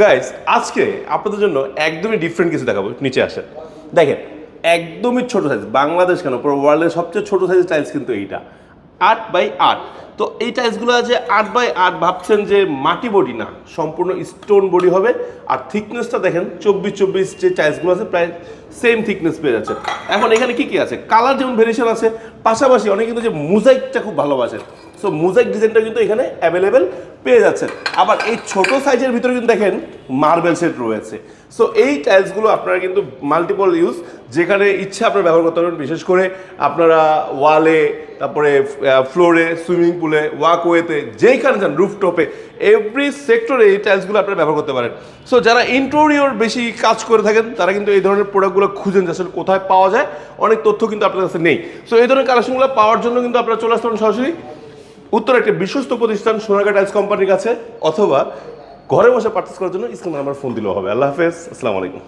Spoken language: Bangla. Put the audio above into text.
গাইস আজকে আপনাদের জন্য একদমই ডিফারেন্ট কিছু দেখাবো। নিচে আসেন, দেখেন একদমই ছোট সাইজ, বাংলাদেশ কেন পুরো ওয়ার্ল্ডের সবচেয়ে ছোট সাইজের টাইলস কিন্তু এইটা 8x8। তো এই টাইলসগুলো যে 8x8 ভাবছেন যে মাটি বডি না, সম্পূর্ণ স্টোন বডি হবে। আর থিকনেসটা দেখেন 24x24 যে টাইলসগুলো আছে প্রায় সেম থিকনেস পেয়ে যাচ্ছে। এখন এখানে কি কি আছে, কালার যেমন ভেরিয়েশন আছে, পাশাপাশি অনেকে কিন্তু যে মোজাইকটা খুব ভালোবাসে, সো মোজাইক ডিজাইনটা কিন্তু এখানে অ্যাভেলেবেল পেয়ে যাচ্ছেন। আবার এই ছোট সাইজের ভিতরে কিন্তু দেখেন মার্বেল সেট রয়েছে। সো এই টাইলসগুলো আপনারা কিন্তু মাল্টিপল ইউজ, যেখানে ইচ্ছা আপনারা ব্যবহার করতে পারবেন। বিশেষ করে আপনারা ওয়ালে, তারপরে ফ্লোরে, সুইমিং পুলে, ওয়াকওয়েতে, যেইখানে যান, রুফটপে, এভরি সেক্টরে এই টাইলসগুলো আপনারা ব্যবহার করতে পারেন। সো যারা ইন্টেরিয়র বেশি কাজ করে থাকেন তারা কিন্তু এই ধরনের প্রোডাক্টগুলো খুঁজেন যে আসলে কোথায় পাওয়া যায়, অনেক তথ্য কিন্তু আপনার কাছে নেই। সো এই ধরনের কালেকশনগুলো পাওয়ার জন্য কিন্তু আপনারা চলে আসতে পারেন সরাসরি উত্তর একটা বিশ্বস্ত প্রতিষ্ঠান সোনারগাঁ টাইলস কোম্পানির কাছে, অথবা ঘরে বসে পারচেস করার জন্য স্ক্রিনে নাম্বার ফোন দিলেও হবে। আল্লাহ হাফেজ, আসসালামু আলাইকুম।